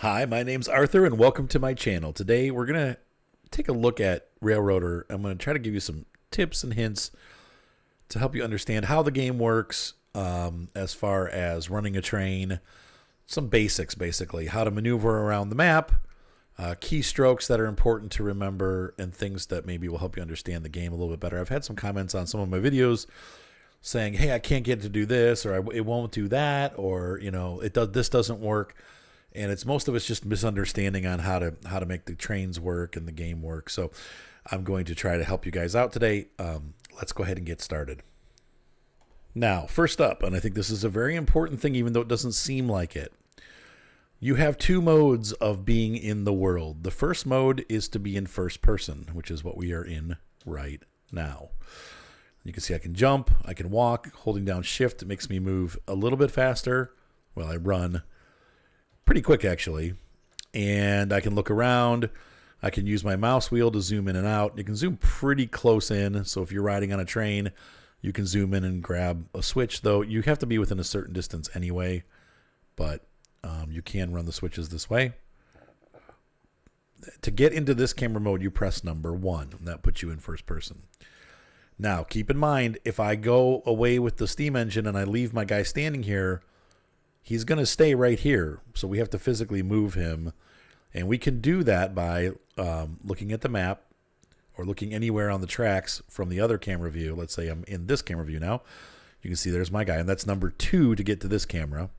Hi, my name's Arthur, and welcome to my channel. Today, we're going to take a look at Railroader. I'm going to try to give you some tips and hints to help you understand how the game works as far as running a train, some basics, basically, how to maneuver around the map, keystrokes that are important to remember, and things that maybe will help you understand the game a little bit better. I've had some comments on some of my videos saying, hey, I can't get to do this, or it won't do that, or, this doesn't work. And it's most of it's just misunderstanding on how to make the trains work and the game work. So I'm going to try to help you guys out today. Let's go ahead and get started. Now, first up, and I think this is a very important thing, even though it doesn't seem like it. You have two modes of being in the world. The first mode is to be in first person, which is what we are in right now. You can see I can jump, I can walk. Holding down shift, it makes me move a little bit faster. Well, I run pretty quick, actually. And I can look around. I can use my mouse wheel to zoom in and out. You can zoom pretty close in. So if you're riding on a train, you can zoom in and grab a switch, though you have to be within a certain distance anyway. But you can run the switches this way. To get into this camera mode, you press number 1, and that puts you in first person. Now, keep in mind, if I go away with the steam engine and I leave my guy standing here, he's going to stay right here, so we have to physically move him. And we can do that by looking at the map or looking anywhere on the tracks from the other camera view. Let's say I'm in this camera view now. You can see there's my guy, and that's number 2 to get to this camera.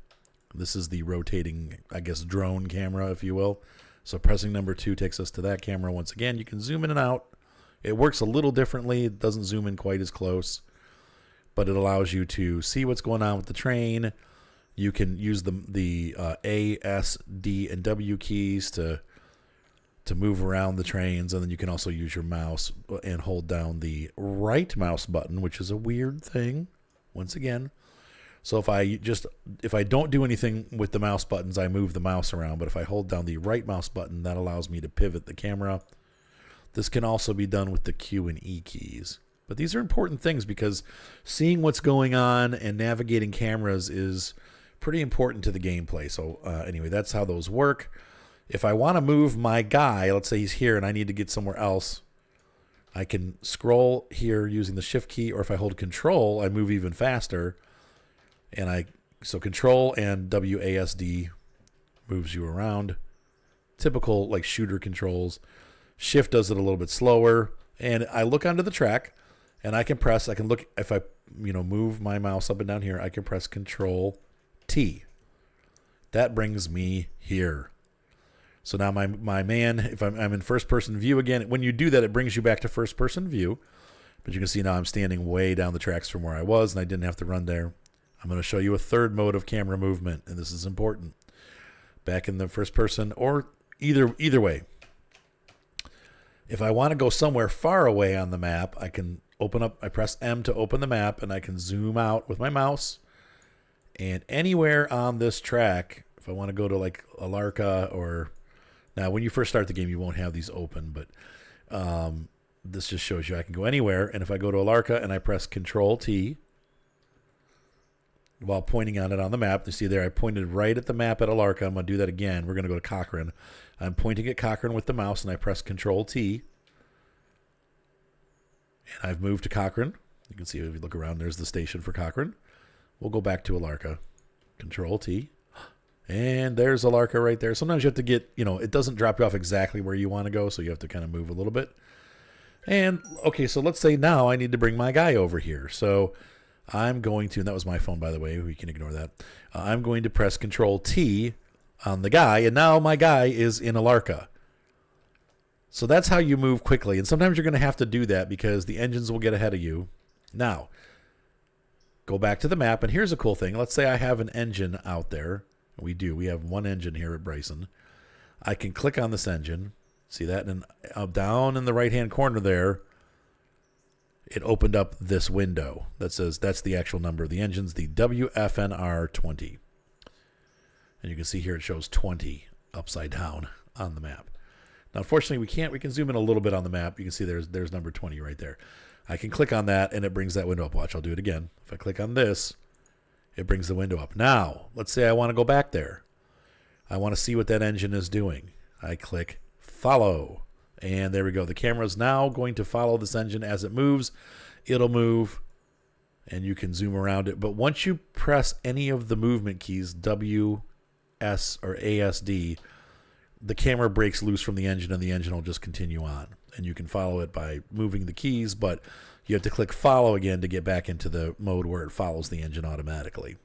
This is the rotating, I guess, drone camera, if you will. So pressing number 2 takes us to that camera once again. You can zoom in and out. It works a little differently. It doesn't zoom in quite as close, but it allows you to see what's going on with the train. You can use the A, S, D, and W keys to move around the trains, and then you can also use your mouse and hold down the right mouse button, which is a weird thing, once again. So if I don't do anything with the mouse buttons, I move the mouse around, but if I hold down the right mouse button, that allows me to pivot the camera. This can also be done with the Q and E keys. But these are important things because seeing what's going on and navigating cameras is pretty important to the gameplay. So anyway, that's how those work. If I want to move my guy, let's say he's here and I need to get somewhere else, I can scroll here using the shift key, or if I hold control, I move even faster. So control and WASD moves you around. Typical like shooter controls. Shift does it a little bit slower. And I look onto the track and I can look, if I move my mouse up and down here, I can press Control T. That brings me here. So now my man, if I'm in first person view again, when you do that, it brings you back to first person view. But you can see now I'm standing way down the tracks from where I was, and I didn't have to run there. I'm going to show you a third mode of camera movement, and this is important. Back in the first person, or either way. If I want to go somewhere far away on the map, I can I press M to open the map, and I can zoom out with my mouse. And anywhere on this track, if I want to go to like Alarka, or now when you first start the game, you won't have these open, but this just shows you I can go anywhere. And if I go to Alarka and I press Control T while pointing on it on the map, you see there I pointed right at the map at Alarka. I'm going to do that again. We're going to go to Cochrane. I'm pointing at Cochrane with the mouse, and I press Control T. And I've moved to Cochrane. You can see if you look around, there's the station for Cochrane. We'll go back to Alarka. Control T. And there's Alarka right there. Sometimes you have to get, it doesn't drop you off exactly where you want to go, so you have to kind of move a little bit. And, okay, so let's say now I need to bring my guy over here. So I'm going to, and that was my phone, by the way. We can ignore that. I'm going to press Control T on the guy, and now my guy is in Alarka. So that's how you move quickly. And sometimes you're going to have to do that because the engines will get ahead of you. Now, go back to the map, and here's a cool thing. Let's say I have an engine out there. We do. We have one engine here at Bryson. I can click on this engine. See that? And down in the right-hand corner there, it opened up this window that says that's the actual number of the engines, the WFNR20. And you can see here it shows 20 upside down on the map. Now, unfortunately, we can zoom in a little bit on the map. You can see there's number 20 right there. I can click on that, and it brings that window up. Watch, I'll do it again. If I click on this, it brings the window up. Now, let's say I want to go back there. I want to see what that engine is doing. I click follow. And there we go. The camera is now going to follow this engine as it moves. It'll move, and you can zoom around it. But once you press any of the movement keys, W, S, or ASD, the camera breaks loose from the engine, and the engine will just continue on. And you can follow it by moving the keys, but you have to click follow again to get back into the mode where it follows the engine automatically.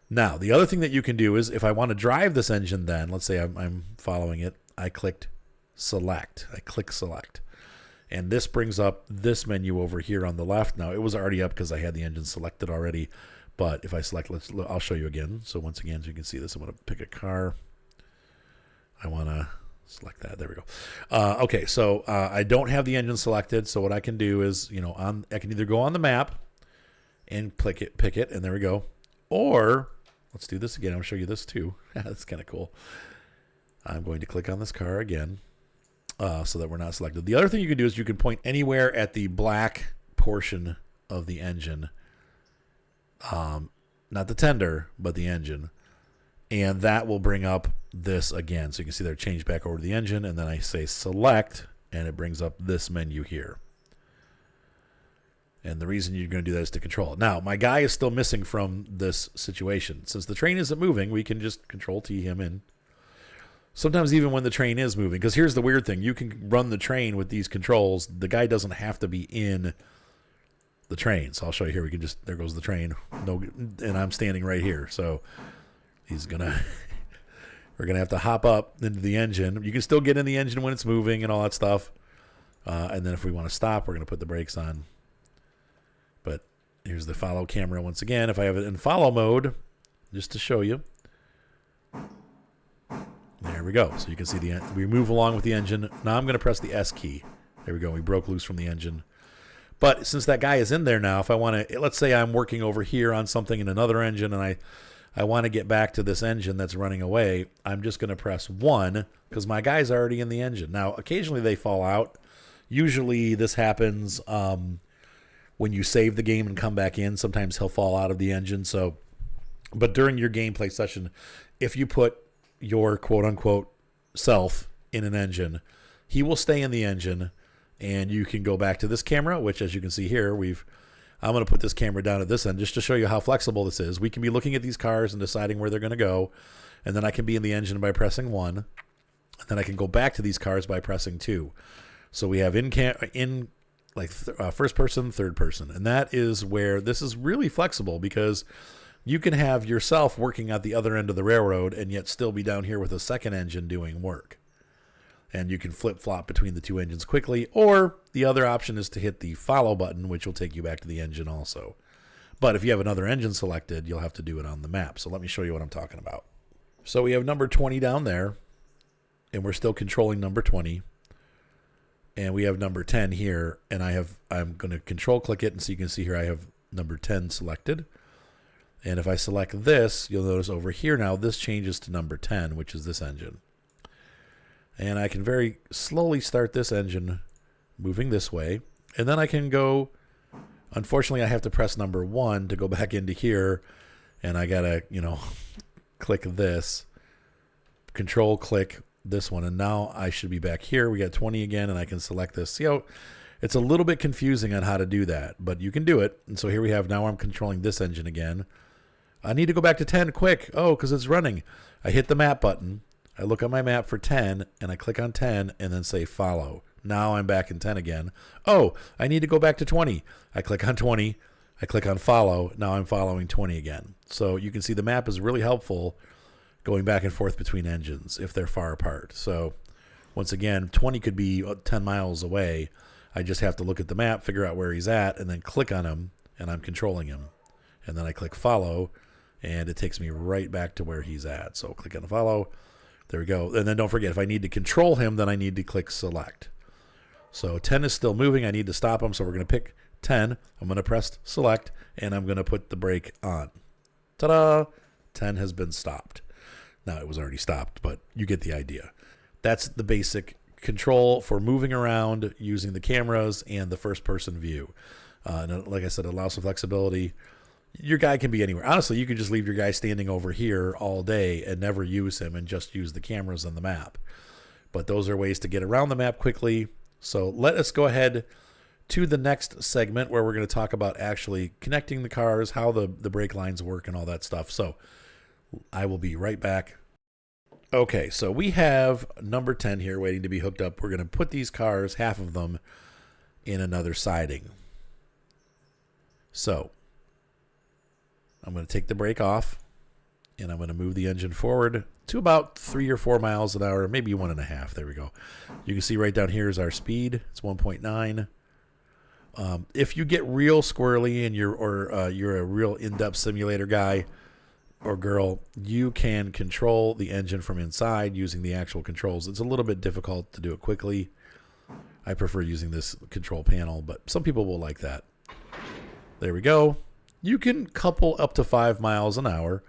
Now, the other thing that you can do is if I want to drive this engine then, let's say I'm following it, I click select. And this brings up this menu over here on the left. Now, it was already up because I had the engine selected already. But if I select, I'll show you again. So once again, so you can see this, I'm going to pick a car. I want to select that. There we go. Okay, so I don't have the engine selected. So what I can do is, I can either go on the map and pick it, and there we go. Or let's do this again. I'll show you this too. That's kind of cool. I'm going to click on this car again. So that we're not selected. The other thing you can do is you can point anywhere at the black portion of the engine. Not the tender, but the engine. And that will bring up this again. So you can see there, change back over to the engine, and then I say select, and it brings up this menu here. And the reason you're going to do that is to control it. Now, my guy is still missing from this situation. Since the train isn't moving, we can just Control T him in. Sometimes even when the train is moving, because here's the weird thing. You can run the train with these controls. The guy doesn't have to be in the train. So I'll show you here. We can just, there goes the train. No, and I'm standing right here. So he's going to, we're going to have to hop up into the engine. You can still get in the engine when it's moving and all that stuff. And then if we want to stop, we're going to put the brakes on. But here's the follow camera once again. If I have it in follow mode, just to show you. There we go. So you can see we move along with the engine. Now I'm going to press the S key. There we go. We broke loose from the engine. But since that guy is in there now, if I want to, let's say I'm working over here on something in another engine and I want to get back to this engine that's running away, I'm just going to press 1 because my guy's already in the engine. Now, occasionally they fall out. Usually this happens when you save the game and come back in. Sometimes he'll fall out of the engine. But during your gameplay session, if you put your quote-unquote self in an engine, he will stay in the engine, and you can go back to this camera, which as you can see here, I'm going to put this camera down at this end just to show you how flexible this is. We can be looking at these cars and deciding where they're going to go, and then I can be in the engine by pressing 1, and then I can go back to these cars by pressing 2. So we have first person, third person, and that is where this is really flexible because you can have yourself working at the other end of the railroad and yet still be down here with a second engine doing work. And you can flip-flop between the two engines quickly, or the other option is to hit the follow button, which will take you back to the engine also. But if you have another engine selected, you'll have to do it on the map. So let me show you what I'm talking about. So we have number 20 down there, and we're still controlling number 20. And we have number 10 here, and I'm going to control click it, and so you can see here I have number 10 selected. And if I select this, you'll notice over here now, this changes to number 10, which is this engine. And I can very slowly start this engine moving this way. And then I can go, unfortunately, I have to press number 1 to go back into here. And I got to, click this, control click this one. And now I should be back here. We got 20 again, and I can select this. See how it's a little bit confusing on how to do that, but you can do it. And so here we have, now I'm controlling this engine again. I need to go back to 10 quick. Oh, because it's running. I hit the map button. I look on my map for 10, and I click on 10 and then say follow. Now I'm back in 10 again. Oh, I need to go back to 20. I click on 20. I click on follow. Now I'm following 20 again. So you can see the map is really helpful going back and forth between engines if they're far apart. So once again, 20 could be 10 miles away. I just have to look at the map, figure out where he's at, and then click on him, and I'm controlling him. And then I click follow, and it takes me right back to where he's at. So click on follow. There we go. And then don't forget, if I need to control him, then I need to click select. So 10 is still moving. I need to stop him. So we're going to pick 10. I'm going to press select, and I'm going to put the brake on. Ta-da! 10 has been stopped. Now, it was already stopped, but you get the idea. That's the basic control for moving around using the cameras and the first-person view. And like I said, it allows some flexibility. your guy can be anywhere. Honestly, you can just leave your guy standing over here all day and never use him and just use the cameras on the map. But those are ways to get around the map quickly. So let us go ahead to the next segment where we're going to talk about actually connecting the cars, how the brake lines work and all that stuff. So I will be right back. Okay, so we have number 10 here waiting to be hooked up. We're going to put these cars, half of them, in another siding. So I'm going to take the brake off, and I'm going to move the engine forward to about 3 or 4 miles an hour, maybe 1.5. There we go. You can see right down here is our speed. It's 1.9. If you get real squirrely and you're a real in-depth simulator guy or girl, you can control the engine from inside using the actual controls. It's a little bit difficult to do it quickly. I prefer using this control panel, but some people will like that. There we go. You can couple up to 5 miles an hour.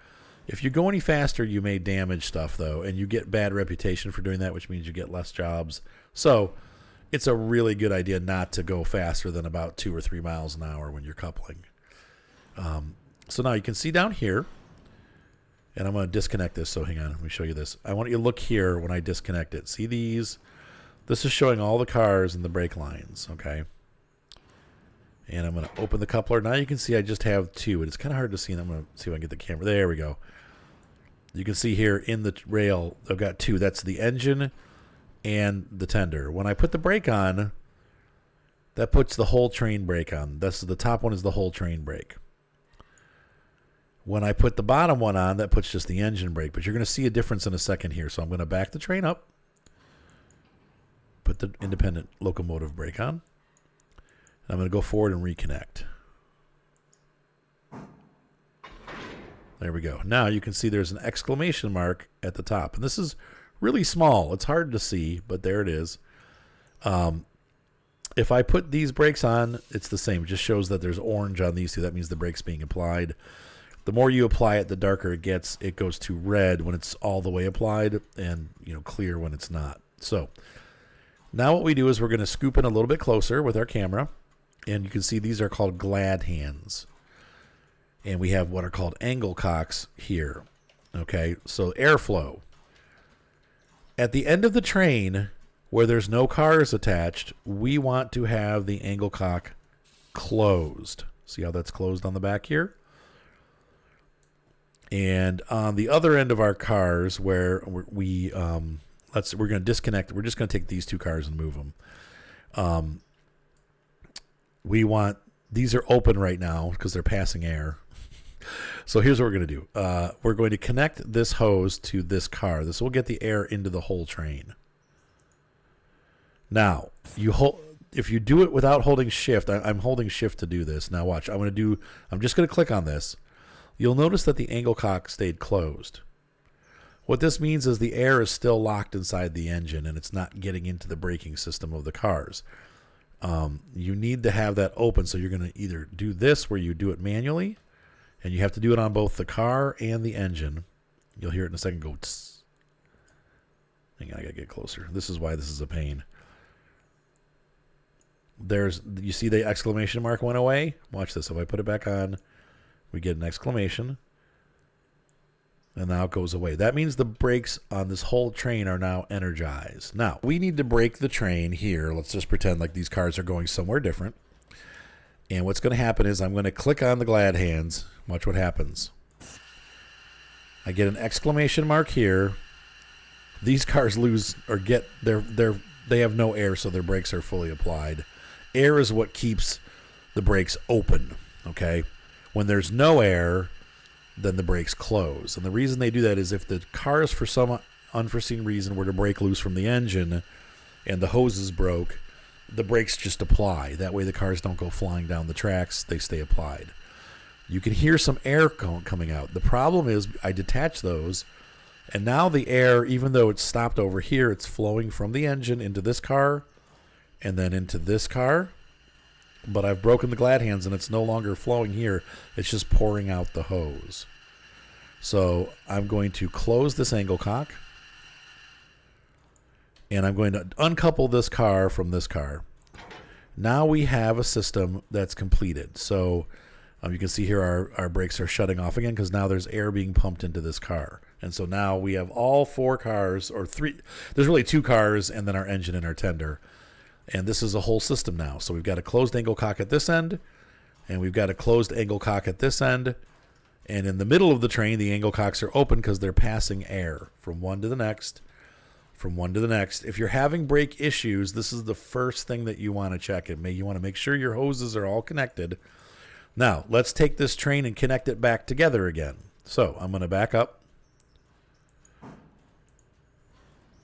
If you go any faster, you may damage stuff, though, and you get bad reputation for doing that, which means you get less jobs. So it's a really good idea not to go faster than about 2 or 3 miles an hour when you're coupling. So now you can see down here, and I'm going to disconnect this, so hang on, let me show you this. I want you to look here when I disconnect it. See these? This is showing all the cars and the brake lines, okay? And I'm going to open the coupler. Now you can see I just have 2. And it's kind of hard to see. And I'm going to see if I can get the camera. There we go. You can see here in the rail, I've got 2. That's the engine and the tender. When I put the brake on, that puts the whole train brake on. That's the top one is the whole train brake. When I put the bottom one on, that puts just the engine brake. But you're going to see a difference in a second here. So I'm going to back the train up. Put the independent locomotive brake on. I'm going to go forward and reconnect. There we go. Now you can see there's an exclamation mark at the top. And this is really small. It's hard to see, but there it is. If I put these brakes on, it's the same. It just shows that there's orange on these 2. That means the brake's being applied. The more you apply it, the darker it gets. It goes to red when it's all the way applied and clear when it's not. So now what we do is we're going to scoop in a little bit closer with our camera. And you can see these are called glad hands. And we have what are called angle cocks here. Okay, so airflow. At the end of the train, where there's no cars attached, we want to have the angle cock closed. See how that's closed on the back here? And on the other end of our cars, where we're going to disconnect. We're just going to take these 2 cars and move them. We want, these are open right now because they're passing air. So here's what we're going to do. We're going to connect this hose to this car. This will get the air into the whole train. Now, if you do it without holding shift, I'm holding shift to do this. Now watch, I'm just going to click on this. You'll notice that the angle cock stayed closed. What this means is the air is still locked inside the engine and it's not getting into the braking system of the cars. You need to have that open, so you're going to either do this where you do it manually, and you have to do it on both the car and the engine. You'll hear it in a second go tss. Hang on, I got to get closer. This is why this is a pain. You see the exclamation mark went away? Watch this. If I put it back on, we get an exclamation. And now it goes away. That means the brakes on this whole train are now energized. Now, we need to brake the train here. Let's just pretend like these cars are going somewhere different. And what's going to happen is I'm going to click on the glad hands. Watch what happens. I get an exclamation mark here. These cars lose or get they have no air, so their brakes are fully applied. Air is what keeps the brakes open, okay? When there's no air, then the brakes close. And the reason they do that is if the cars, for some unforeseen reason, were to break loose from the engine and the hoses broke, the brakes just apply. That way the cars don't go flying down the tracks. They stay applied. You can hear some air coming out. The problem is I detach those, and now the air, even though it's stopped over here, it's flowing from the engine into this car and then into this car. But I've broken the glad hands and it's no longer flowing here. It's just pouring out the hose. So I'm going to close this angle cock. And I'm going to uncouple this car from this car. Now we have a system that's completed. So You can see here our brakes are shutting off again because now there's air being pumped into this car. And so now we have all 4 cars, or 3. There's really 2 cars and then our engine and our tender. And this is a whole system now. So we've got a closed angle cock at this end, and we've got a closed angle cock at this end. And in the middle of the train, the angle cocks are open because they're passing air from one to the next, from one to the next. If you're having brake issues, this is the first thing that you want to check. You want to make sure your hoses are all connected. Now, let's take this train and connect it back together again. So I'm going to back up.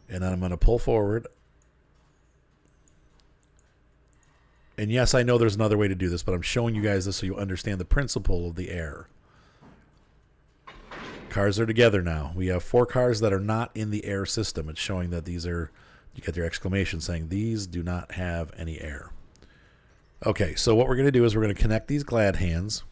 And then I'm going to pull forward. And yes, I know there's another way to do this, but I'm showing you guys this so you understand the principle of the air. Cars are together now. We have 4 cars that are not in the air system. It's showing that these are, you get their exclamation saying, these do not have any air. Okay, so what we're going to do is we're going to connect these glad hands.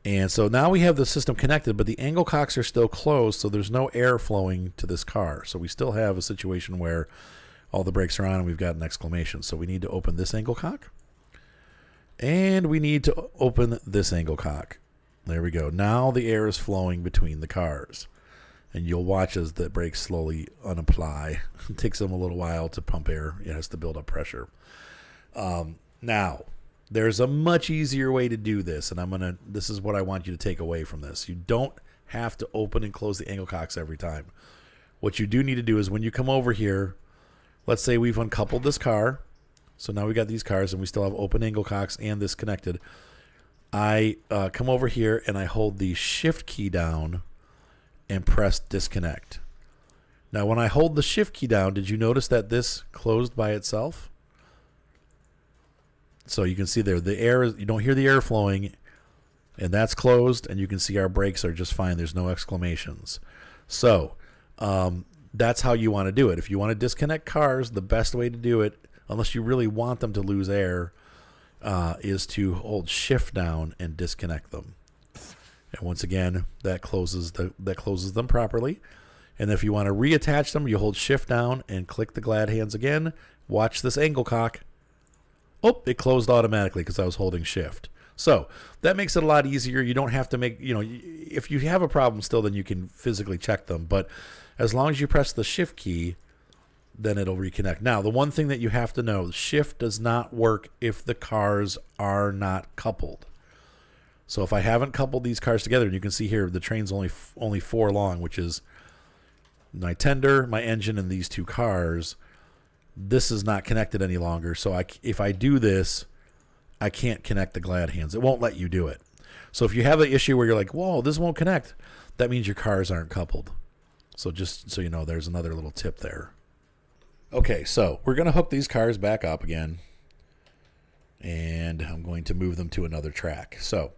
And so now we have the system connected, but the angle cocks are still closed, so there's no air flowing to this car. So we still have a situation where all the brakes are on and we've got an exclamation. So we need to open this angle cock. And we need to open this angle cock. There we go. Now the air is flowing between the cars. And you'll watch as the brakes slowly unapply. It takes them a little while to pump air. It has to build up pressure. Now, there's a much easier way to do this, and this is what I want you to take away from this. You don't have to open and close the angle cocks every time. What you do need to do is when you come over here, let's say we've uncoupled this car. So now we got these cars and we still have open angle cocks and this connected. I come over here and I hold the shift key down and press disconnect. Now, when I hold the shift key down, did you notice that this closed by itself? So you can see there, the air, you don't hear the air flowing, and that's closed, and you can see our brakes are just fine. There's no exclamations. So that's how you want to do it. If you want to disconnect cars, the best way to do it, unless you really want them to lose air, is to hold shift down and disconnect them. And once again, that closes them properly. And if you want to reattach them, you hold shift down and click the glad hands again. Watch this angle cock. Oh, it closed automatically because I was holding shift. So that makes it a lot easier. You don't have to make, if you have a problem still, then you can physically check them. But as long as you press the shift key, then it'll reconnect. Now, the one thing that you have to know, shift does not work if the cars are not coupled. So if I haven't coupled these cars together, and you can see here, the train's only 4 long, which is my tender, my engine, and these 2 cars. This is not connected any longer. So if I do this, I can't connect the glad hands. It won't let you do it. So if you have an issue where you're like, whoa, this won't connect, that means your cars aren't coupled. So just so you know, there's another little tip there. Okay, so we're going to hook these cars back up again. And I'm going to move them to another track. So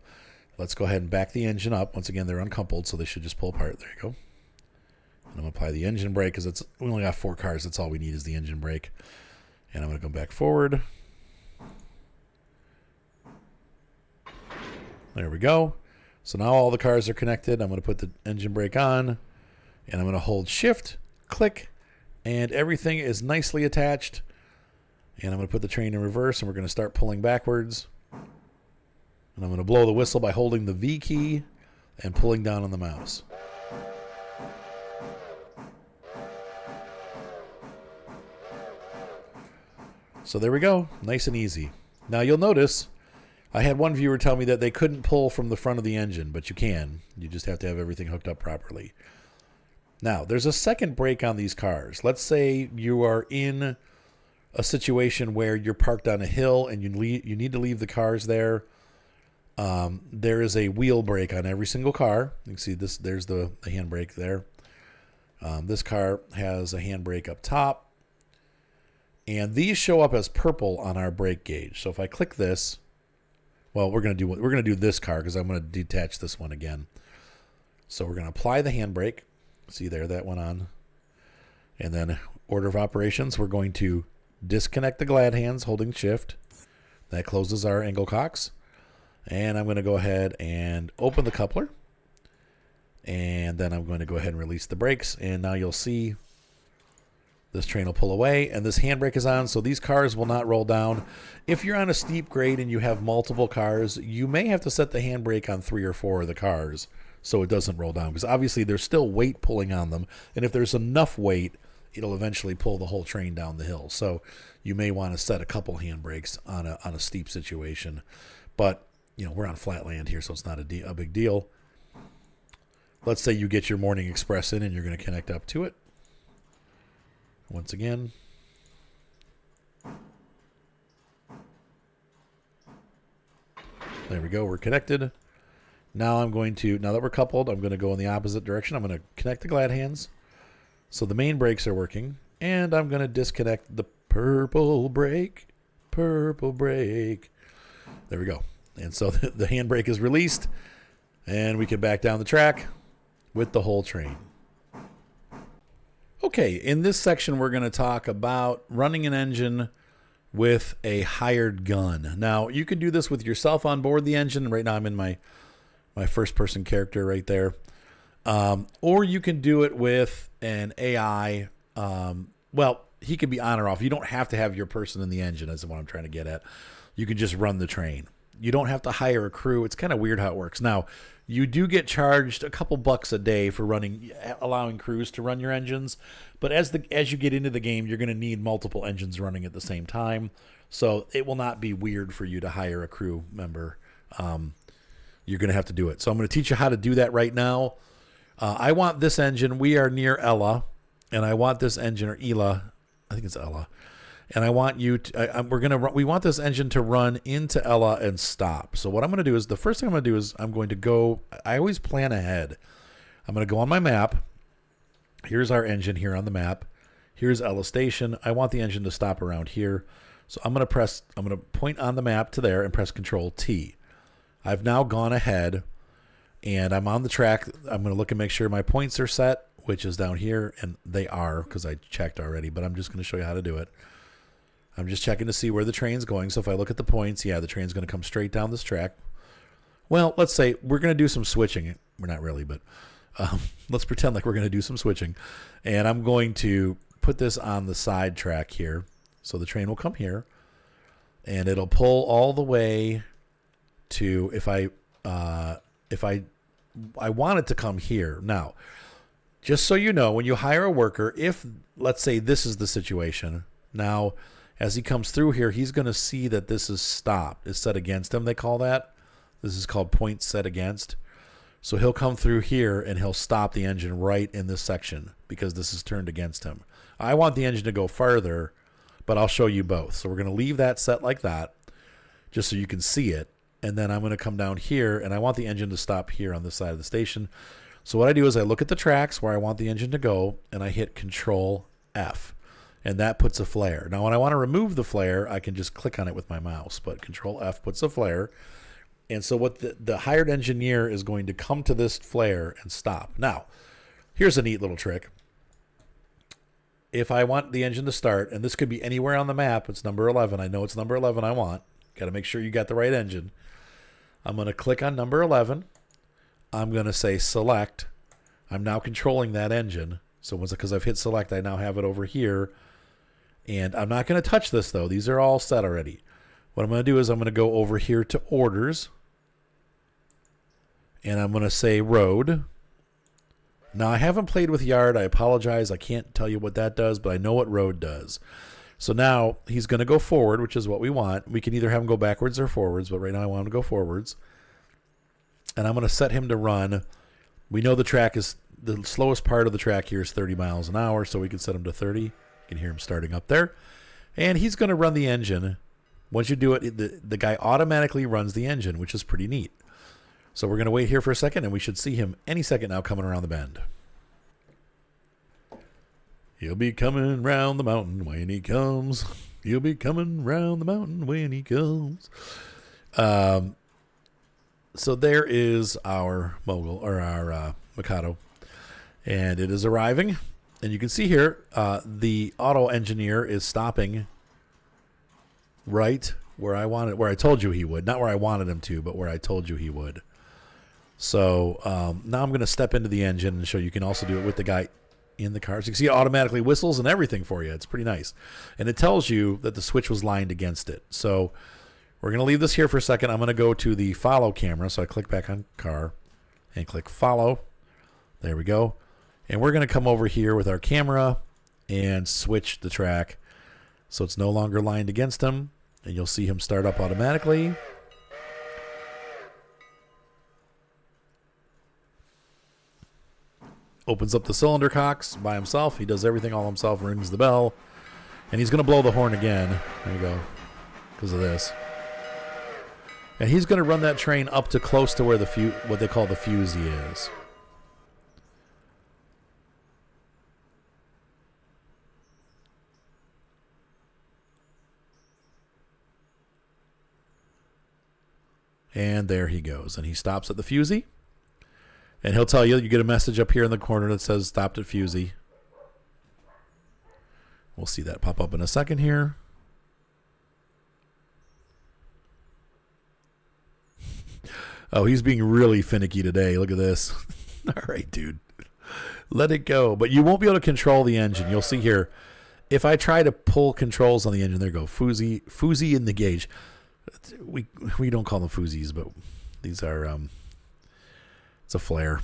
let's go ahead and back the engine up. Once again, they're uncoupled, so they should just pull apart. There you go. And I'm going to apply the engine brake because we only got 4 cars. That's all we need is the engine brake. And I'm going to go back forward. There we go. So now all the cars are connected. I'm going to put the engine brake on. And I'm going to hold shift, click, and everything is nicely attached. And I'm going to put the train in reverse, and we're going to start pulling backwards. And I'm going to blow the whistle by holding the V key and pulling down on the mouse. So there we go. Nice and easy. Now you'll notice I had one viewer tell me that they couldn't pull from the front of the engine, but you can. You just have to have everything hooked up properly. Now, there's a second brake on these cars. Let's say you are in a situation where you're parked on a hill and you need to leave the cars there. There is a wheel brake on every single car. You can see this. There's the handbrake there. This car has a handbrake up top. And these show up as purple on our brake gauge. So if I click this, well, we're going to do this car because I'm going to detach this one again. So we're going to apply the handbrake. See there, that went on. And then order of operations, we're going to disconnect the glad hands holding shift. That closes our angle cocks. And I'm going to go ahead and open the coupler. And then I'm going to go ahead and release the brakes. And now you'll see This train will pull away, and this handbrake is on, so these cars will not roll down. If you're on a steep grade and you have multiple cars, you may have to set the handbrake on 3 or 4 of the cars so it doesn't roll down, because obviously there's still weight pulling on them, and if there's enough weight, it'll eventually pull the whole train down the hill. So you may want to set a couple handbrakes on a steep situation. But, you know, we're on flat land here, so it's not a big deal. Let's say you get your morning express in and you're going to connect up to it. Once again, there we go. We're connected. Now now that we're coupled, I'm going to go in the opposite direction. I'm going to connect the glad hands. So the main brakes are working, and I'm going to disconnect the purple brake. Purple brake. There we go. And so the handbrake is released, and we can back down the track with the whole train. Okay, in this section, we're going to talk about running an engine with a hired gun. Now, you can do this with yourself on board the engine. Right now, I'm in my first-person character right there. Or you can do it with an AI. Well, he can be on or off. You don't have to have your person in the engine, is what I'm trying to get at. You can just run the train. You don't have to hire a crew. It's kind of weird how it works. Now, you do get charged a couple bucks a day for allowing crews to run your engines. But as you get into the game, you're going to need multiple engines running at the same time. So it will not be weird for you to hire a crew member. You're going to have to do it. So I'm going to teach you how to do that right now. I want this engine. We are near Ella, and I want this engine, or Ela. I think it's Ella. And I want you to, we want this engine to run into Ella and stop. So what I'm going to do is, the first thing I'm going to do is I always plan ahead. I'm going to go on my map. Here's our engine here on the map. Here's Ella Station. I want the engine to stop around here. So I'm going to point on the map to there and press Control T. I've now gone ahead and I'm on the track. I'm going to look and make sure my points are set, which is down here, and they are because I checked already, but I'm just going to show you how to do it. I'm just checking to see where the train's going. So if I look at the points, yeah, the train's going to come straight down this track. Well, let's say we're going to do some switching. We're not really, but let's pretend like we're going to do some switching. And I'm going to put this on the side track here. So the train will come here, and it'll pull all the way to, if I want it to come here. Now, just so you know, when you hire a worker, if, let's say this is the situation, now, as he comes through here, he's going to see that this is stopped. It's set against him, they call that. This is called point set against. So he'll come through here and he'll stop the engine right in this section because this is turned against him. I want the engine to go farther, but I'll show you both. So we're going to leave that set like that just so you can see it. And then I'm going to come down here, and I want the engine to stop here on this side of the station. So what I do is I look at the tracks where I want the engine to go, and I hit Control F. And that puts a flare. Now, when I want to remove the flare, I can just click on it with my mouse. But Control F puts a flare. And so what the hired engineer is going to come to this flare and stop. Now, here's a neat little trick. If I want the engine to start, and this could be anywhere on the map, it's number 11. I know it's number 11 I want. Got to make sure you got the right engine. I'm going to click on number 11. I'm going to say select. I'm now controlling that engine. So because I've hit select, I now have it over here. And I'm not going to touch this, though. These are all set already. What I'm going to do is I'm going to go over here to orders. And I'm going to say road. Now, I haven't played with yard. I apologize. I can't tell you what that does, but I know what road does. So now he's going to go forward, which is what we want. We can either have him go backwards or forwards, but right now I want him to go forwards. And I'm going to set him to run. We know the slowest part of the track here is 30 miles an hour, so we can set him to 30. You can hear him starting up there. And he's going to run the engine. Once you do it, the guy automatically runs the engine, which is pretty neat. So we're going to wait here for a second, and we should see him any second now coming around the bend. He'll be coming round the mountain when he comes. He'll be coming round the mountain when he comes. So there is our mogul, or our Mikado. And it is arriving. And you can see here, the auto engineer is stopping right where I told you he would. Not where I wanted him to, but where I told you he would. So now I'm going to step into the engine and show you can also do it with the guy in the cars. You can see it automatically whistles and everything for you. It's pretty nice. And it tells you that the switch was lined against it. So we're going to leave this here for a second. I'm going to go to the follow camera. So I click back on car and click follow. There we go. And we're going to come over here with our camera and switch the track so it's no longer lined against him. And you'll see him start up automatically. Opens up the cylinder cocks by himself. He does everything all himself, rings the bell. And he's going to blow the horn again. There you go. Because of this. And he's going to run that train up to close to where the what they call the fusee is. And there he goes. And he stops at the fusee. And he'll tell you, you get a message up here in the corner that says stopped at fusee. We'll see that pop up in a second here. Oh, he's being really finicky today. Look at this. All right, dude. Let it go. But you won't be able to control the engine. You'll see here, if I try to pull controls on the engine, there you go. Fusee in the gauge. We don't call them fusees, but these are it's a flare.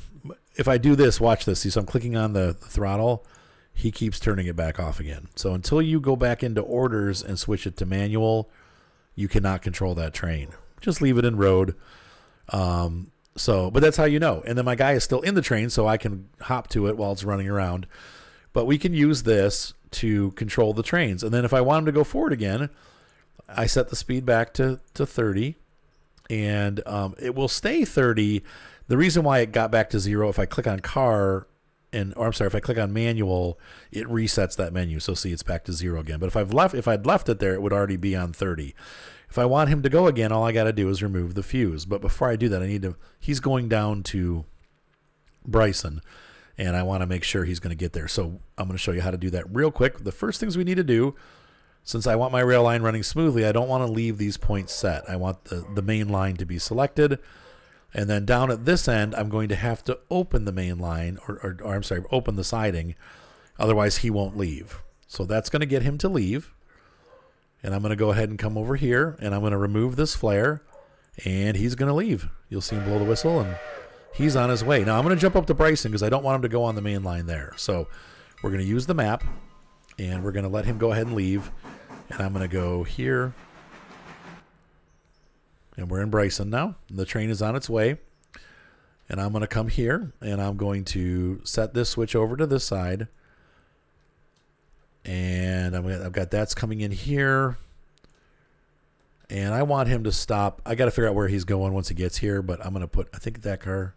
If I do this, watch this. See, so I'm clicking on the throttle. He keeps turning it back off again. So until you go back into orders and switch it to manual, you cannot control that train. Just leave it in road. But that's how you know. And then my guy is still in the train, so I can hop to it while it's running around. But we can use this to control the trains. And then if I want him to go forward again, I set the speed back to 30, and it will stay 30. The reason why it got back to 0, if I click on if I click on manual, it resets that menu. So see, it's back to 0 again. But if I'd left it there, it would already be on 30. If I want him to go again, all I got to do is remove the fuse. But before I do that, he's going down to Bryson, and I want to make sure he's going to get there. So I'm going to show you how to do that real quick. The first things we need to do, since I want my rail line running smoothly, I don't want to leave these points set. I want the main line to be selected. And then down at this end, I'm going to have to open the main line, open the siding. Otherwise, he won't leave. So that's going to get him to leave. And I'm going to go ahead and come over here, and I'm going to remove this flare, and he's going to leave. You'll see him blow the whistle, and he's on his way. Now, I'm going to jump up to Bryson because I don't want him to go on the main line there. So we're going to use the map, and we're going to let him go ahead and leave. And I'm going to go here. And we're in Bryson now. The train is on its way. And I'm going to come here, and I'm going to set this switch over to this side. And I've got that's coming in here. And I want him to stop. I got to figure out where he's going once he gets here. But I'm going to put, I think that car,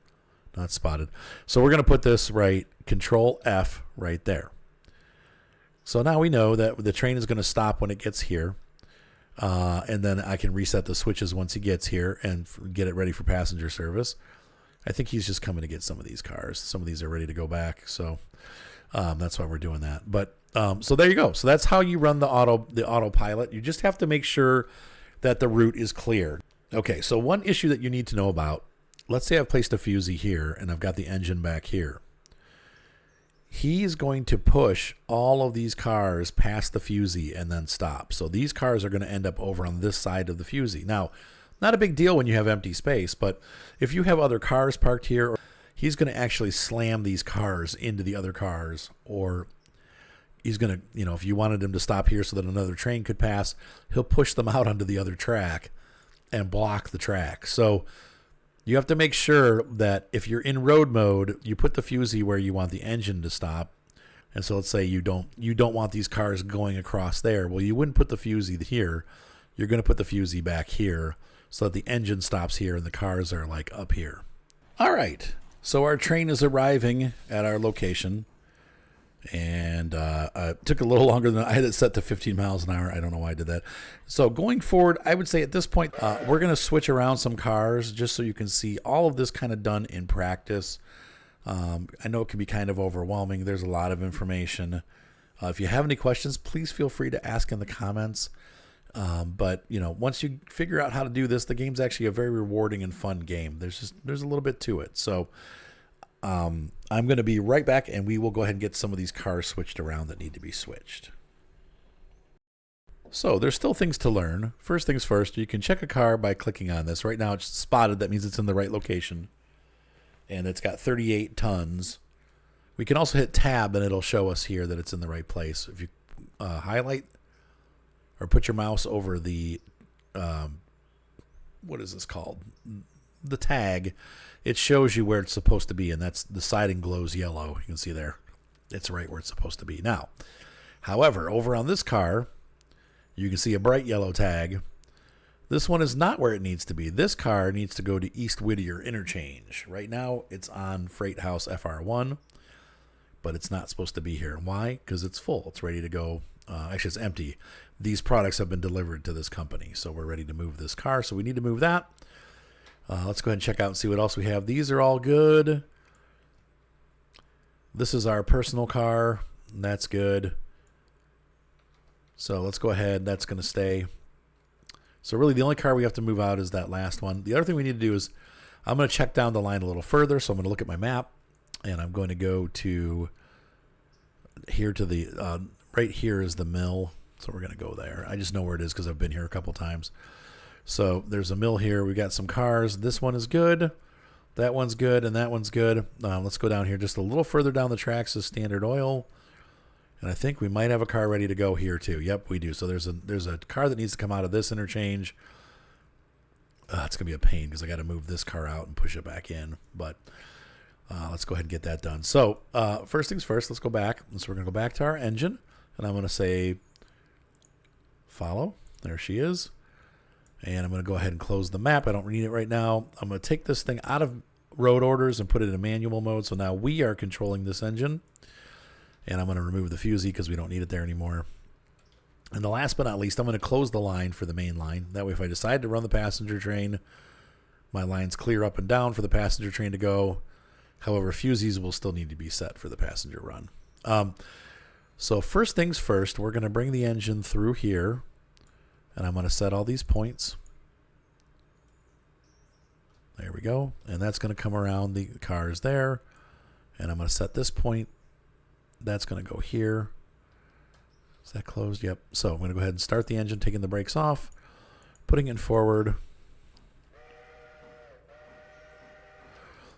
not spotted. So we're going to put this right, Control F right there. So now we know that the train is going to stop when it gets here. And then I can reset the switches once he gets here and get it ready for passenger service. I think he's just coming to get some of these cars. Some of these are ready to go back. So that's why we're doing that. But so there you go. So that's how you run the autopilot. You just have to make sure that the route is clear. Okay, so one issue that you need to know about, let's say I've placed a fusee here and I've got the engine back here. He's going to push all of these cars past the fusee and then stop. So these cars are going to end up over on this side of the fusee. Now, not a big deal when you have empty space, but if you have other cars parked here, he's going to actually slam these cars into the other cars, or he's going to, if you wanted him to stop here so that another train could pass, he'll push them out onto the other track and block the track. So you have to make sure that if you're in road mode, you put the fusee where you want the engine to stop. And so let's say you don't want these cars going across there. Well, you wouldn't put the fusee here. You're going to put the fusee back here so that the engine stops here and the cars are like up here. All right. So our train is arriving at our location. And it took a little longer than I had it set to 15 miles an hour. I don't know why I did that. So going forward, I would say at this point, we're going to switch around some cars just so you can see all of this kind of done in practice. I know it can be kind of overwhelming. There's a lot of information. If you have any questions, please feel free to ask in the comments. But once you figure out how to do this, the game's actually a very rewarding and fun game. There's a little bit to it. So I'm going to be right back, and we will go ahead and get some of these cars switched around that need to be switched. So there's still things to learn. First things first, you can check a car by clicking on this. Right now it's spotted. That means it's in the right location. And it's got 38 tons. We can also hit tab, and it'll show us here that it's in the right place. If you highlight or put your mouse over the, what is this called? The tag, it shows you where it's supposed to be, and that's the siding glows yellow. You can see there. It's right where it's supposed to be. Now, however, over on this car, you can see a bright yellow tag. This one is not where it needs to be. This car needs to go to East Whittier Interchange. Right now, it's on Freight House FR1, but it's not supposed to be here. Why? Because it's full. It's ready to go. Actually, it's empty. These products have been delivered to this company, so we're ready to move this car. So we need to move that. Let's go ahead and check out and see what else we have. These are all good. This is our personal car. And that's good. So let's go ahead. That's going to stay. So really the only car we have to move out is that last one. The other thing we need to do is I'm going to check down the line a little further. So I'm going to look at my map, and I'm going to go to here to the right here is the mill. So we're going to go there. I just know where it is because I've been here a couple times. So there's a mill here. We got some cars. This one is good. That one's good, and that one's good. Let's go down here just a little further down the tracks is Standard Oil. And I think we might have a car ready to go here too. Yep, we do. So there's a car that needs to come out of this interchange. It's going to be a pain because I got to move this car out and push it back in. But let's go ahead and get that done. So first things first, let's go back. So we're going to go back to our engine. And I'm going to say follow. There she is. And I'm going to go ahead and close the map. I don't need it right now. I'm going to take this thing out of road orders and put it in manual mode. So now we are controlling this engine. And I'm going to remove the fusee because we don't need it there anymore. And the last but not least, I'm going to close the line for the main line. That way if I decide to run the passenger train, my line's clear up and down for the passenger train to go. However, fusees will still need to be set for the passenger run. So first things first, we're going to bring the engine through here. And I'm going to set all these points. There we go. And that's going to come around the cars there. And I'm going to set this point. That's going to go here. Is that closed? Yep. So I'm going to go ahead and start the engine, taking the brakes off, putting it forward.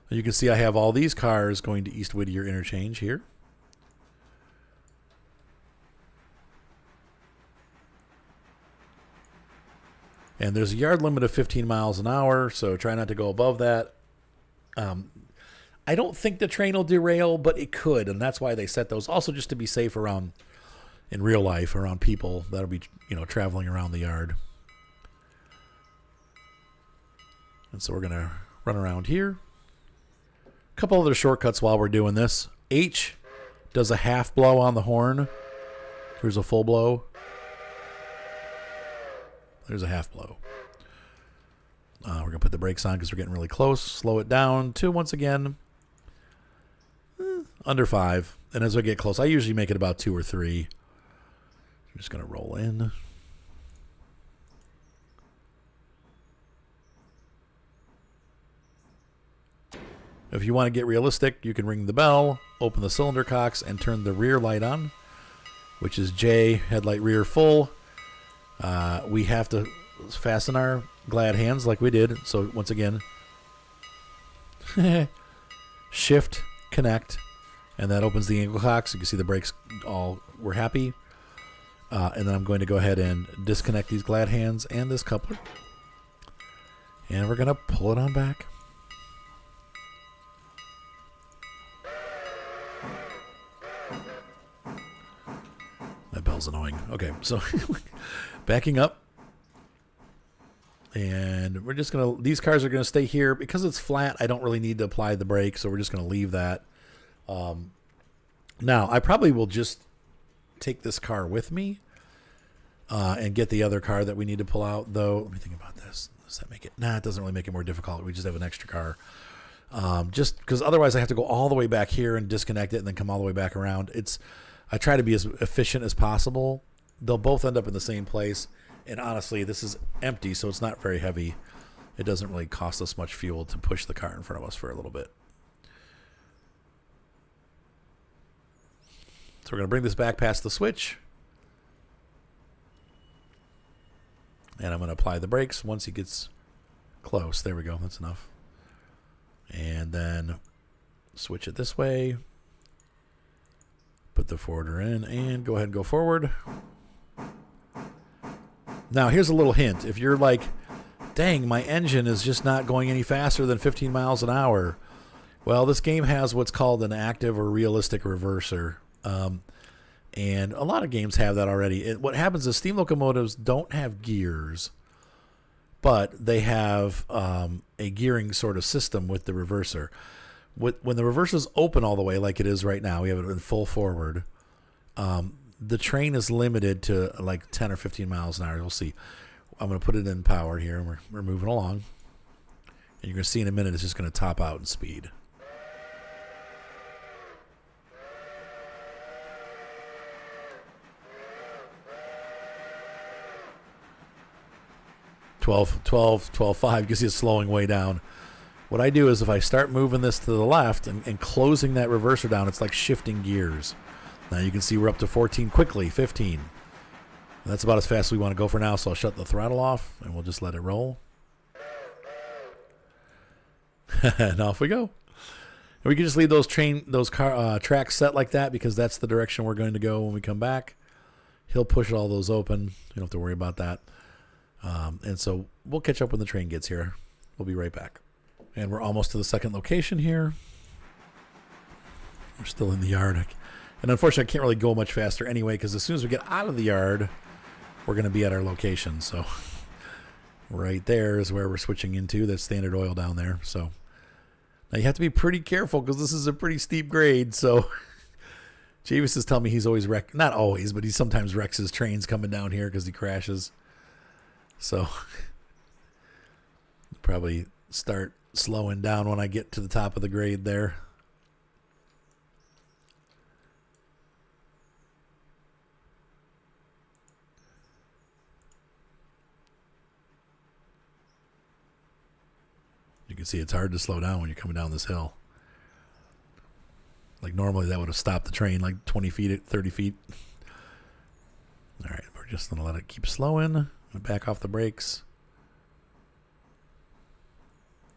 You can see I have all these cars going to East Whittier Interchange here. And there's a yard limit of 15 miles an hour, so try not to go above that. I don't think the train will derail, but it could, and that's why they set those. Also, just to be safe around in real life, around people that'll be, traveling around the yard. And so we're going to run around here. A couple other shortcuts while we're doing this. H does a half blow on the horn. Here's a full blow. There's a half blow. We're going to put the brakes on because we're getting really close. Slow it down to, once again, under 5. And as I get close, I usually make it about 2 or 3. I'm just going to roll in. If you want to get realistic, you can ring the bell, open the cylinder cocks, and turn the rear light on, which is J, headlight rear full. We have to fasten our glad hands like we did. So once again, shift, connect, and that opens the angle cocks. You can see the brakes all were happy. And then I'm going to go ahead and disconnect these glad hands and this coupler. And we're going to pull it on back. That bell's annoying. Okay, so backing up. And we're just going to, these cars are going to stay here. Because it's flat, I don't really need to apply the brake, so we're just going to leave that. Now, I probably will just take this car with me and get the other car that we need to pull out, though. Let me think about this. Does that make it? Nah, it doesn't really make it more difficult. We just have an extra car. Just because otherwise I have to go all the way back here and disconnect it and then come all the way back around. I try to be as efficient as possible. They'll both end up in the same place. And honestly, this is empty, so it's not very heavy. It doesn't really cost us much fuel to push the car in front of us for a little bit. So we're going to bring this back past the switch. And I'm going to apply the brakes once he gets close. There we go. That's enough. And then switch it this way. Put the forwarder in and go ahead and go forward. Now, here's a little hint. If you're like, dang, my engine is just not going any faster than 15 miles an hour. Well, this game has what's called an active or realistic reverser. And a lot of games have that already. What happens is steam locomotives don't have gears, but they have a gearing sort of system with the reverser. When the reverser's open all the way, like it is right now, we have it in full forward, the train is limited to like 10 or 15 miles an hour. You'll see. I'm going to put it in power here, and we're moving along. And you're going to see in a minute it's just going to top out in speed. $12.5. You can see it's slowing way down. What I do is if I start moving this to the left and closing that reverser down, it's like shifting gears. Now you can see we're up to 14 quickly, 15. And that's about as fast as we want to go for now, so I'll shut the throttle off and we'll just let it roll. And off we go. And we can just leave those tracks set like that because that's the direction we're going to go when we come back. He'll push all those open. You don't have to worry about that. And so we'll catch up when the train gets here. We'll be right back. And we're almost to the second location here. We're still in the yard. And unfortunately, I can't really go much faster anyway, because as soon as we get out of the yard, we're going to be at our location. So right there is where we're switching into. That's Standard Oil down there. So now you have to be pretty careful because this is a pretty steep grade. So Javis is telling me he's always not always, but he sometimes wrecks his trains coming down here because he crashes. So probably start slowing down when I get to the top of the grade there. You can see it's hard to slow down when you're coming down this hill. Like normally that would have stopped the train like 20 feet, 30 feet. All right, we're just going to let it keep slowing. Back off the brakes.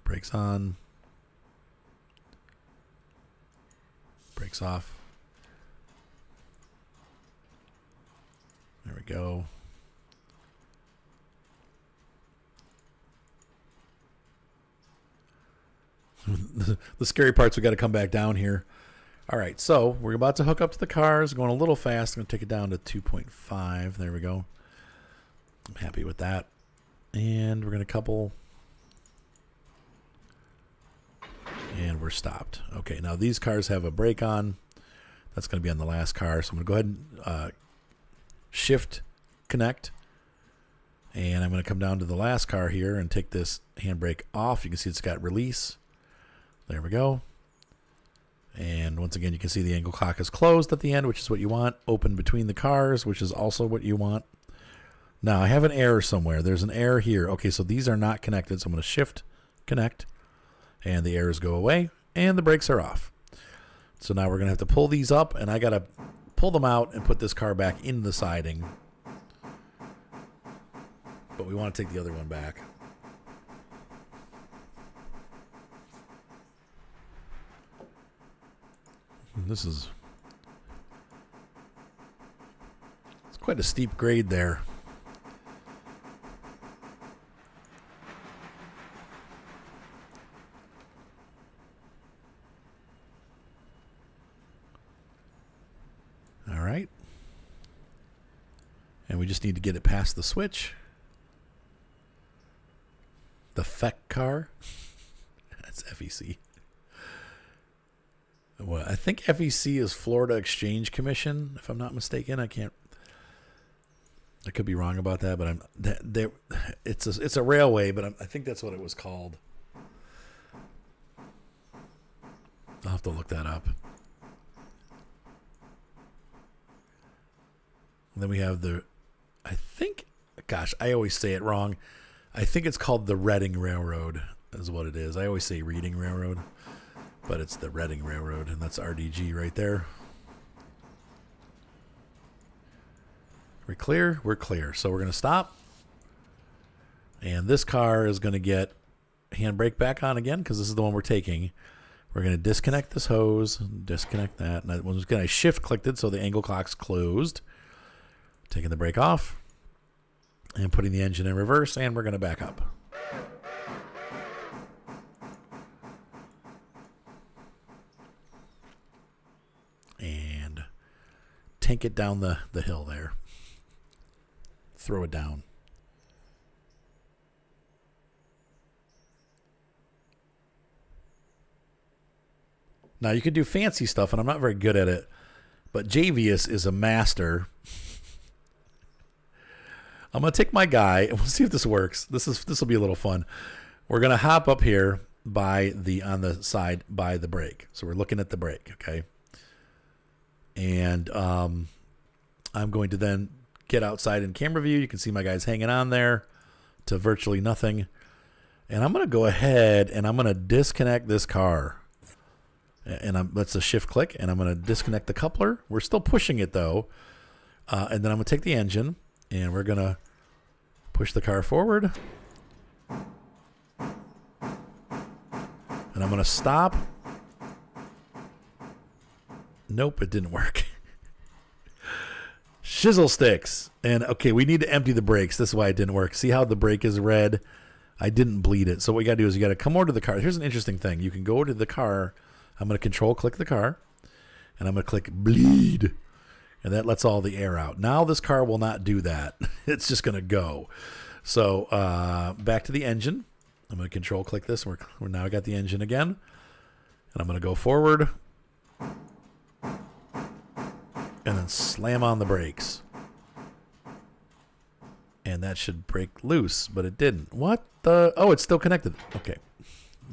Brakes on. Brakes off. There we go. The scary part's we got to come back down here. All right, so we're about to hook up to the cars. Going a little fast. I'm going to take it down to 2.5. There we go. I'm happy with that. And we're going to couple. And we're stopped. Okay, now these cars have a brake on. That's going to be on the last car. So I'm going to go ahead and shift connect. And I'm going to come down to the last car here and take this handbrake off. You can see it's got release. There we go. And once again, you can see the angle clock is closed at the end, which is what you want. Open between the cars, which is also what you want. Now, I have an error somewhere. There's an error here. Okay, so these are not connected. So I'm going to shift connect. And the errors go away. And the brakes are off. So now we're going to have to pull these up. And I got to pull them out and put this car back in the siding. But we want to take the other one back. This is... It's quite a steep grade there. All right. And we just need to get it past the switch. The FEC car. That's FEC. Well, I think FEC is Florida Exchange Commission, if I'm not mistaken. I could be wrong about that, but it's a railway, but I think that's what it was called. I'll have to look that up. And then we have I always say it wrong. I think it's called the Reading Railroad is what it is. I always say Reading Railroad. But it's the Reading Railroad, and that's RDG right there. We're clear? We're clear. So we're going to stop. And this car is going to get handbrake back on again because this is the one we're taking. We're going to disconnect this hose, disconnect that. And I shift clicked it so the angle clock's closed. Taking the brake off and putting the engine in reverse, and we're going to back up. And tank it down the hill there. Throw it down. Now, you can do fancy stuff, and I'm not very good at it, but Javius is a master. I'm going to take my guy, and we'll see if this works. This will be a little fun. We're going to hop up here on the side by the brake. So we're looking at the brake, okay? And I'm going to then get outside in camera view. You can see my guy's hanging on there to virtually nothing. And I'm going to go ahead, and I'm going to disconnect this car. And that's a shift click, and I'm going to disconnect the coupler. We're still pushing it, though. And then I'm going to take the engine, and we're going to push the car forward. And I'm going to stop. Nope, it didn't work. Shizzle sticks. And, okay, we need to empty the brakes. This is why it didn't work. See how the brake is red? I didn't bleed it. So what you got to do is you got to come over to the car. Here's an interesting thing. You can go to the car. I'm going to control click the car, and I'm going to click bleed, and that lets all the air out. Now this car will not do that. It's just going to go. So back to the engine. I'm going to control click this. We're now got the engine again, and I'm going to go forward, and then slam on the brakes. And that should break loose, but it didn't. What the? Oh, it's still connected. Okay.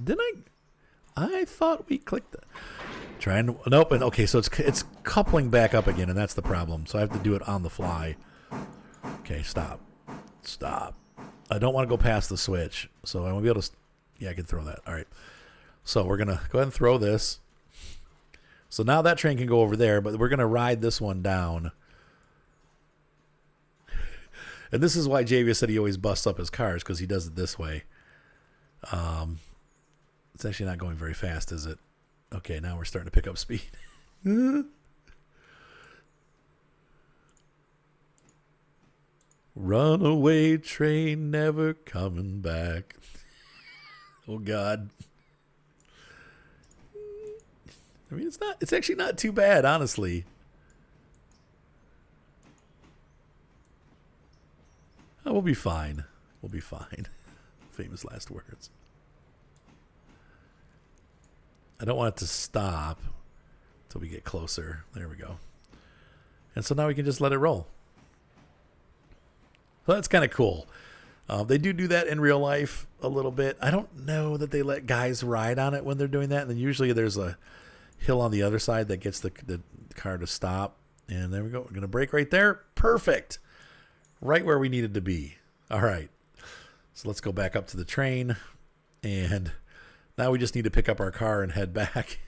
Didn't I thought we clicked it. Nope. And okay, so it's coupling back up again, and that's the problem. So I have to do it on the fly. Okay, stop. I don't want to go past the switch, so I won't be able to. Yeah, I can throw that. All right. So we're gonna go ahead and throw this. So now that train can go over there, but we're gonna ride this one down. And this is why Javius said he always busts up his cars, because he does it this way. It's actually not going very fast, is it? Okay, now we're starting to pick up speed. Runaway train never coming back. Oh, God. I mean, it's actually not too bad, honestly. Oh, we'll be fine. We'll be fine. Famous last words. I don't want it to stop until we get closer. There we go. And so now we can just let it roll. So that's kind of cool. They do that in real life a little bit. I don't know that they let guys ride on it when they're doing that. And then usually there's a hill on the other side that gets the car to stop. And there we go. We're going to brake right there. Perfect. Right where we needed to be. All right. So let's go back up to the train. And now we just need to pick up our car and head back.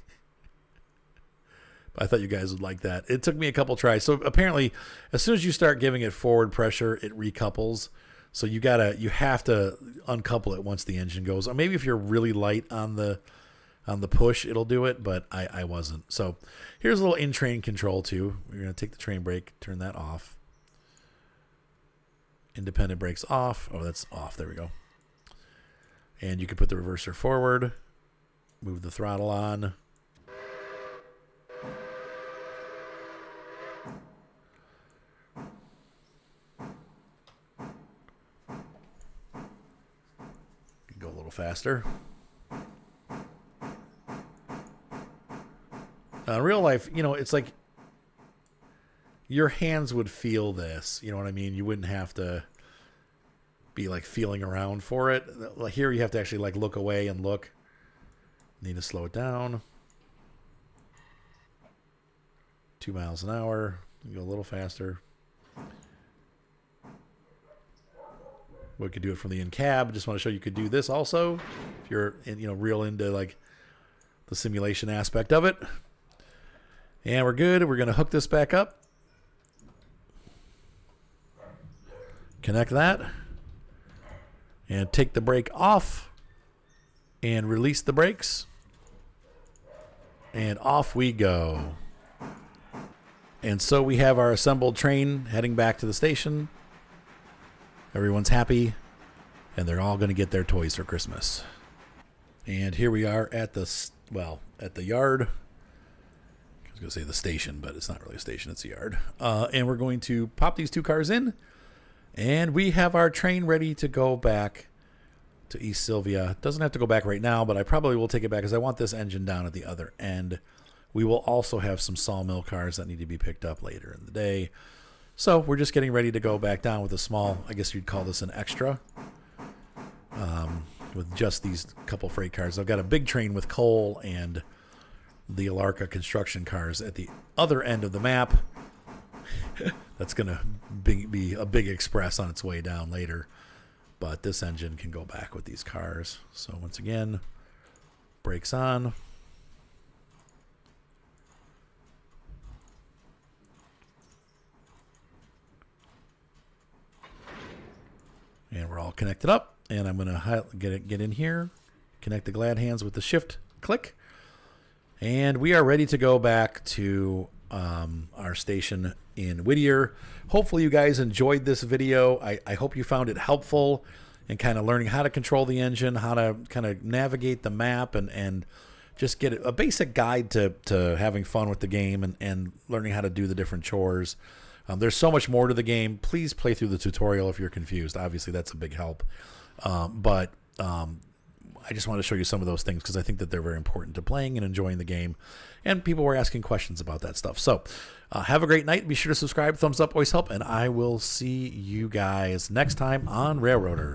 I thought you guys would like that. It took me a couple tries. So apparently, as soon as you start giving it forward pressure, it recouples. So you have to uncouple it once the engine goes. Or maybe if you're really light on the push, it'll do it. But I wasn't. So here's a little in-train control too. We're going to take the train brake, turn that off. Independent brakes off. Oh, that's off. There we go. And you can put the reverser forward, move the throttle on. Go a little faster. In real life, it's like your hands would feel this. You know what I mean? You wouldn't have to be like feeling around for it. Like here you have to actually like look away and look. Need to slow it down. 2 miles an hour. Go a little faster. We could do it from the in-cab. Just want to show you could do this also if you're real into like the simulation aspect of it. And we're good. We're going to hook this back up. Connect that. And take the brake off. And release the brakes. And off we go. And so we have our assembled train heading back to the station. Everyone's happy. And they're all going to get their toys for Christmas. And here we are at the yard. I was going to say the station, but it's not really a station. It's a yard. And we're going to pop these 2 cars in. And we have our train ready to go back to East Sylvia. Doesn't have to go back right now, but I probably will take it back because I want this engine down at the other end. We will also have some sawmill cars that need to be picked up later in the day. So we're just getting ready to go back down with a small, I guess you'd call this an extra, with just these couple freight cars. I've got a big train with coal and the Alarka construction cars at the other end of the map. That's going to be a big express on its way down later. But this engine can go back with these cars. So once again, brakes on. And we're all connected up. And I'm going to get in here, connect the glad hands with the shift click. And we are ready to go back to our station in Whittier. Hopefully you guys enjoyed this video. I hope you found it helpful in kind of learning how to control the engine, how to kind of navigate the map, and just get a basic guide to having fun with the game and learning how to do the different chores. There's so much more to the game. Please play through the tutorial if you're confused. Obviously, that's a big help. But I just want to show you some of those things because I think that they're very important to playing and enjoying the game. And people were asking questions about that stuff. So have a great night. Be sure to subscribe. Thumbs up always help. And I will see you guys next time on Railroader.